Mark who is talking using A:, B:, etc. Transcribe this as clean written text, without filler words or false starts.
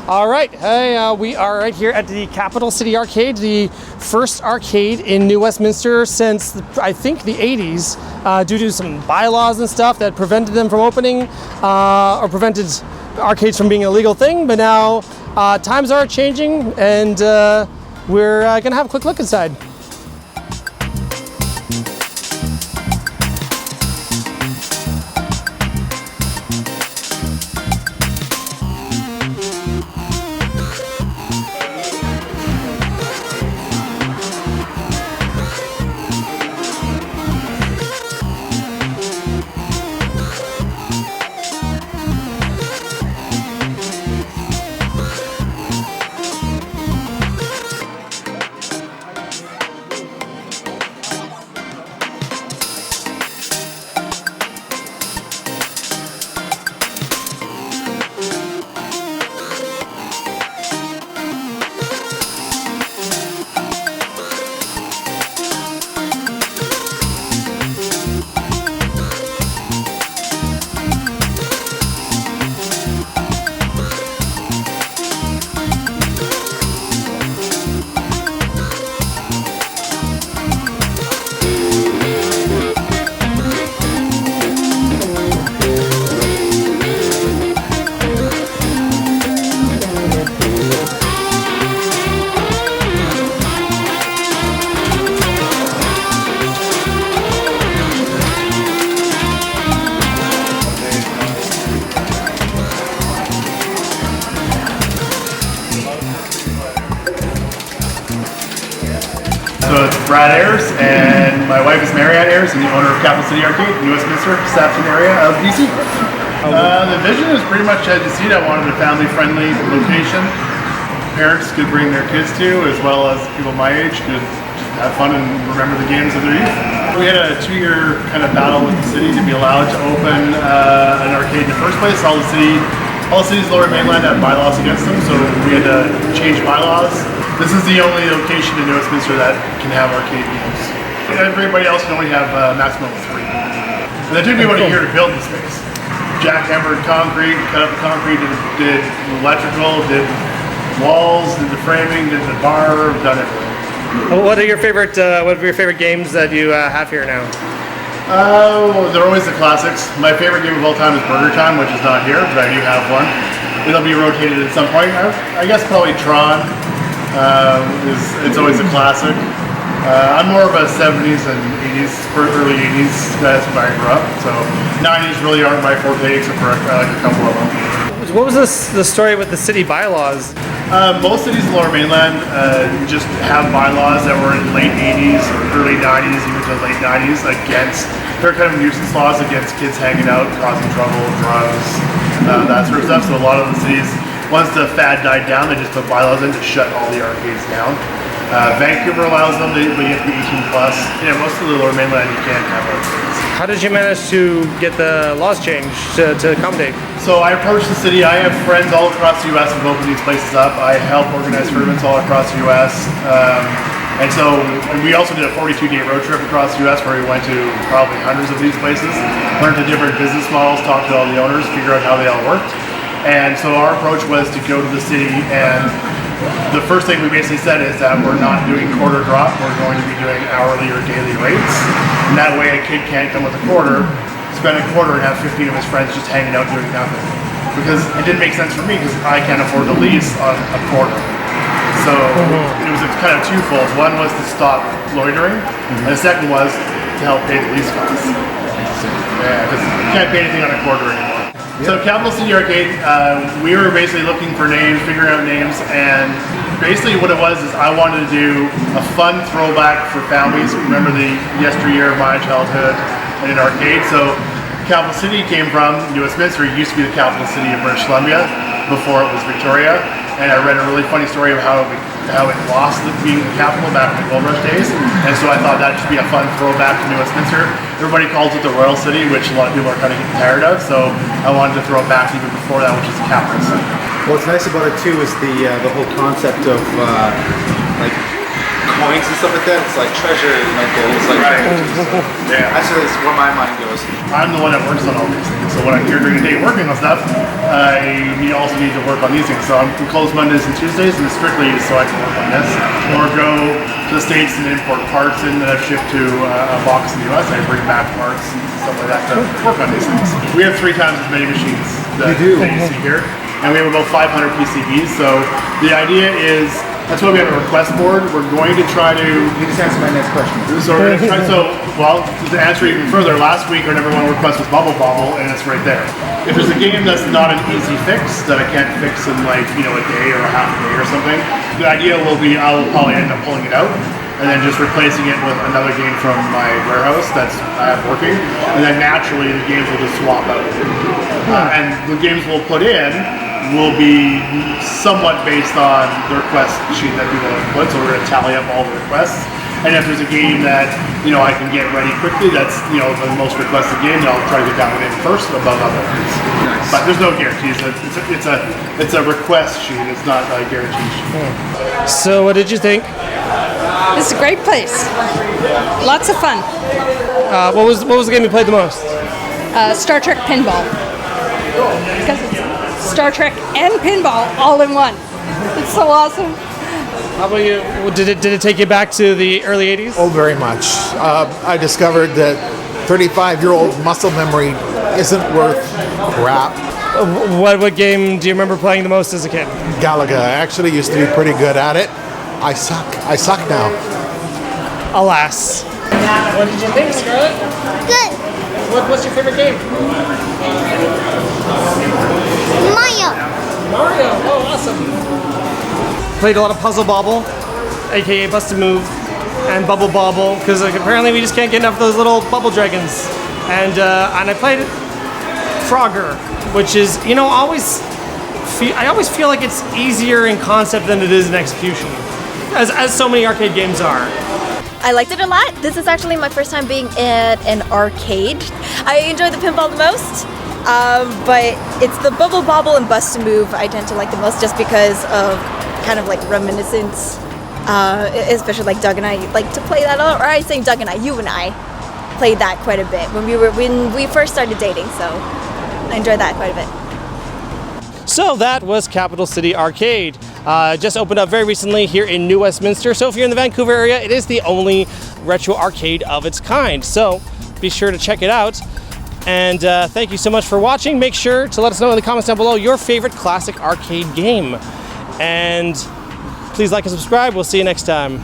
A: All right, hey, we are right here at the Capital City Arcade, the first arcade in New Westminster since, I think, the 80s, due to some bylaws and stuff that prevented them from opening, or prevented arcades from being a legal thing. But now times are changing, and we're gonna have a quick look inside.
B: So it's Brad Ayers, and my wife is Marianne Ayers, and the owner of Capital City Arcade, New Westminster, Saskatoon area of BC. The vision is pretty much as you see it. I wanted a family-friendly location. Parents could bring their kids to, as well as people my age could just have fun and remember the games of their youth. We had a 2-year kind of battle with the city to be allowed to open an arcade in the first place. All the cities Lower Mainland have bylaws against them, so we had to change bylaws. This is the only location in New Westminster that can have arcade games. Everybody else can only have a maximum of 3. And it took me about a year to build the space. Jackhammered concrete, cut up the concrete, did electrical, did walls, did the framing, did the bar, done everything.
A: What are your favorite games that you have here now?
B: They're always the classics. My favorite game of all time is Burger Time, which is not here, but I do have one. It'll be rotated at some point. I guess probably Tron. It's always a classic. I'm more of a 70s and 80s, early 80s, that's when I grew up. So 90s really aren't my forte, except for like a couple of them.
A: What was the story with the city bylaws?
B: Most cities in the Lower Mainland just have bylaws that were in late 80s, early 90s, even to late 90s against, they're kind of nuisance laws against kids hanging out, causing trouble, drugs, that sort of stuff. So a lot of the cities, once the fad died down, they just put bylaws in to shut all the arcades down. Vancouver allows them, but you have to be 18 plus. Yeah, most of the Lower Mainland you can't have arcades.
A: How did you manage to get the laws changed to accommodate?
B: So I approached the city. I have friends all across the U.S. who've opened these places up. I help organize tournaments all across the U.S. And so we also did a 42-day road trip across the U.S. where we went to probably hundreds of these places, learned the different business models, talked to all the owners, figure out how they all worked. And so our approach was to go to the city, and the first thing we basically said is that we're not doing quarter drop, we're going to be doing hourly or daily rates. And that way a kid can't come with a quarter, spend a quarter and have 15 of his friends just hanging out doing nothing. Because it didn't make sense for me because I can't afford to lease on a quarter. So it was kind of twofold. One was to stop loitering, and the second was to help pay the lease costs. Yeah, because you can't pay anything on a quarter anymore. So Capital City Arcade, we were basically looking for names, figuring out names, and basically what it was is I wanted to do a fun throwback for families who remember the yesteryear of my childhood in an arcade. So Capital City came from New Westminster. It used to be the capital city of British Columbia before it was Victoria. And I read a really funny story of how it lost being the capital back in the gold rush days. And so I thought that'd just be a fun throwback to New Westminster. Everybody calls it the Royal City, which a lot of people are kind of getting tired of. So I wanted to throw it back even before that, which is the capital city.
C: What's nice about it too is the whole concept of like coins and stuff like that. It's like treasure, you know, goals, like
B: Right. Yeah.
C: that's just where my mind goes.
B: I'm the one that works on all these things. So when I'm here during the day working on stuff, I also need to work on these things. So I'm closed Mondays and Tuesdays, and it's strictly so I can work on this. Or go to the States and import parts in that I've shipped to a box in the US. I bring back parts and stuff like that to work on these things. We have 3 times as many machines that you see here. And we have about 500 PCBs. So the idea is, that's why we have a request board. We're going to try to...
C: You just answered my next question.
B: So we're going to try, well, to answer even further, last week our number 1 request was Bubble Bobble, and it's right there. If there's a game that's not an easy fix, that I can't fix in like, a day or a half a day or something, the idea will be I will probably end up pulling it out and then just replacing it with another game from my warehouse that's I have working, and then naturally the games will just swap out. And the games we'll put in will be somewhat based on the request sheet that people have put, so we're going to tally up all the requests. And if there's a game that I can get ready quickly, that's the most requested game, then I'll try to get that one in first above other ones.
C: Nice.
B: But there's no guarantees. It's a request sheet. It's not a guarantee sheet.
A: So what did you think?
D: It's a great place. Lots of fun.
A: What was the game you played the most?
D: Star Trek pinball. Because it's Star Trek and pinball all in one. It's so awesome.
A: How about you? Did it take you back to the early 80s?
E: Oh, very much. I discovered that 35-year-old muscle memory isn't worth crap.
A: What game do you remember playing the most as a kid?
E: Galaga. I actually used to be pretty good at it. I suck now.
A: Alas. What did you think, Scarlett?
F: Good.
A: What's your favorite game?
F: Mario.
A: Mario. Oh, awesome. Played a lot of Puzzle Bobble, aka Bust a Move, and Bubble Bobble, because apparently we just can't get enough of those little bubble dragons. And I played Frogger, which is, I always feel like it's easier in concept than it is in execution, as so many arcade games are.
G: I liked it a lot. This is actually my first time being at an arcade. I enjoyed the pinball the most, but it's the Bubble Bobble and Bust a Move I tend to like the most, just because of kind of like reminiscence, especially like Doug and I like to play that, or I say Doug and I, you and I played that quite a bit when we first started dating, so I enjoyed that quite a bit.
A: So that was Capital City Arcade. Just opened up very recently here in New Westminster. So if you're in the Vancouver area, it is the only retro arcade of its kind. So be sure to check it out. And thank you so much for watching. Make sure to let us know in the comments down below your favorite classic arcade game. And please like and subscribe. We'll see you next time.